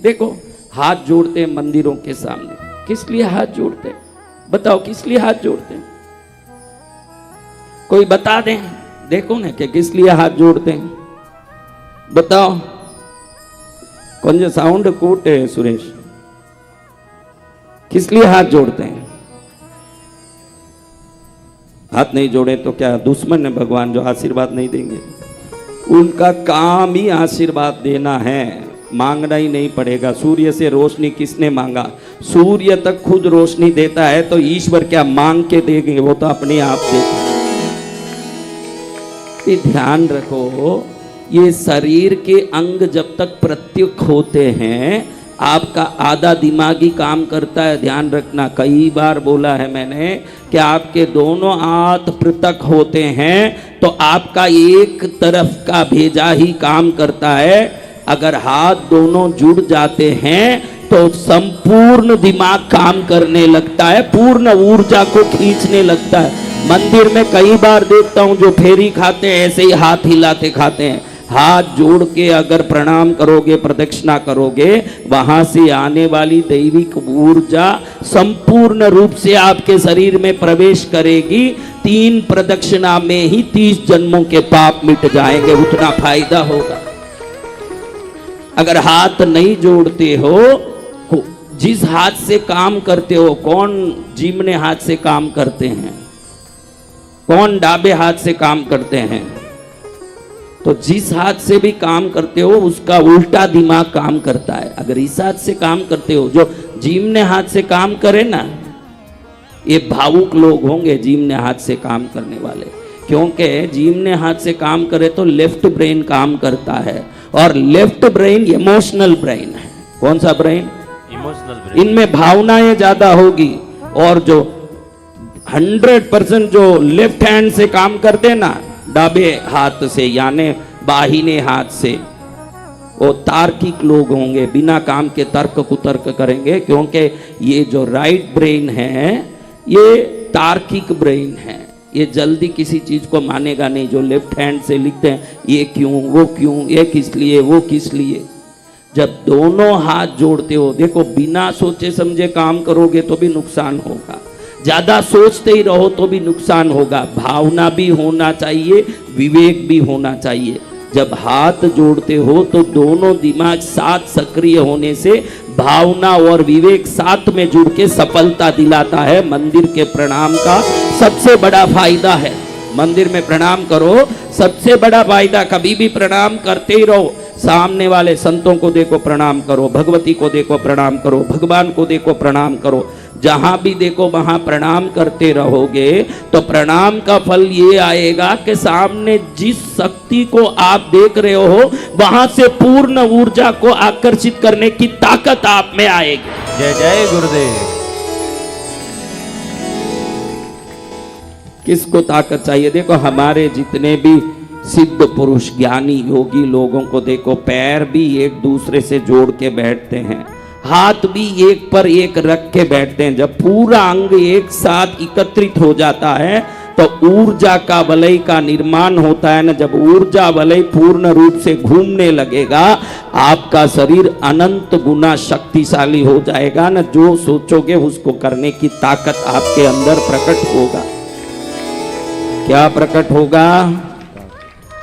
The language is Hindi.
देखो हाथ जोड़ते हैं मंदिरों के सामने, किस लिए हाथ जोड़ते हैं? बताओ किस लिए हाथ जोड़ते हैं? कोई बता दें, देखो ना कि किस लिए हाथ जोड़ते हैं, बताओ। कौन साउंड कूटे सुरेश, किस लिए हाथ जोड़ते हैं? हाथ नहीं जोड़े तो क्या दुश्मन है भगवान जो आशीर्वाद नहीं देंगे? उनका काम ही आशीर्वाद देना है, मांगना ही नहीं पड़ेगा। सूर्य से रोशनी किसने मांगा? सूर्य तक खुद रोशनी देता है, तो ईश्वर क्या मांग के देंगे? वो तो अपने आप देते। ध्यान रखो, ये शरीर के अंग जब तक प्रत्युक होते हैं, आपका आधा दिमागी काम करता है। ध्यान रखना, कई बार बोला है मैंने कि आपके दोनों हाथ पृथक होते हैं तो आपका एक तरफ का भेजा ही काम करता है। अगर हाथ दोनों जुड़ जाते हैं तो संपूर्ण दिमाग काम करने लगता है, पूर्ण ऊर्जा को खींचने लगता है। मंदिर में कई बार देखता हूं जो फेरी खाते हैं ऐसे ही हाथ हिलाते खाते हैं। हाथ जोड़ के अगर प्रणाम करोगे, प्रदक्षिणा करोगे, वहां से आने वाली दैविक ऊर्जा संपूर्ण रूप से आपके शरीर में प्रवेश करेगी। 3 प्रदक्षिणा में ही 30 जन्मों के पाप मिट जाएंगे, उतना फायदा होगा। अगर हाथ नहीं जोड़ते हो, जिस हाथ से काम करते हो, कौन जिम्ने हाथ से काम करते हैं, कौन डाबे हाथ से काम करते हैं? तो जिस हाथ से भी काम करते हो उसका उल्टा दिमाग काम करता है। अगर इस हाथ से काम करते हो, जो जिम्ने हाथ से काम करे ना, ये भावुक लोग होंगे जिम्ने हाथ से काम करने वाले, क्योंकि जिम्ने हाथ से काम करे तो लेफ्ट ब्रेन काम करता है, और लेफ्ट ब्रेन इमोशनल ब्रेन है। कौन सा ब्रेन? Emotional brain. इनमें भावनाएं ज्यादा होगी। और जो 100% जो लेफ्ट हैंड से काम करते ना, डाबे हाथ से यानी बाहिने हाथ से, वो तार्किक लोग होंगे, बिना काम के तर्क कुतर्क करेंगे। क्योंकि ये जो राइट ब्रेन है ये तार्किक ब्रेन है, ये जल्दी किसी चीज को मानेगा नहीं। जो लेफ्ट हैंड से लिखते हैं ये क्यों, वो क्यों, ये किस लिए, वो किस लिए। जब दोनों हाथ जोड़ते हो, देखो बिना सोचे समझे काम करोगे तो भी नुकसान होगा, ज्यादा सोचते ही रहो तो भी नुकसान होगा। भावना भी होना चाहिए, विवेक भी होना चाहिए। जब हाथ जोड़ते हो तो दोनों दिमाग साथ सक्रिय होने से भावना और विवेक साथ में जुड़ के सफलता दिलाता है। मंदिर के प्रणाम का सबसे बड़ा फायदा है, मंदिर में प्रणाम करो, सबसे बड़ा फायदा। कभी भी प्रणाम करते ही रहो। सामने वाले संतों को देखो प्रणाम करो, भगवती को देखो प्रणाम करो, भगवान को देखो प्रणाम करो। जहां भी देखो वहां प्रणाम करते रहोगे तो प्रणाम का फल ये आएगा कि सामने जिस शक्ति को आप देख रहे हो वहां से पूर्ण ऊर्जा को आकर्षित करने की ताकत आप में आएगी। जय जय गुरुदेव। किसको ताकत चाहिए? देखो हमारे जितने भी सिद्ध पुरुष ज्ञानी योगी लोगों को देखो, पैर भी एक दूसरे से जोड़ के बैठते हैं, हाथ भी एक पर एक रख के बैठते हैं। जब पूरा अंग एक साथ एकत्रित हो जाता है तो ऊर्जा का वलय का निर्माण होता है ना। जब ऊर्जा वलय पूर्ण रूप से घूमने लगेगा, आपका शरीर अनंत गुना शक्तिशाली हो जाएगा ना। जो सोचोगे उसको करने की ताकत आपके अंदर प्रकट होगा। क्या प्रकट होगा?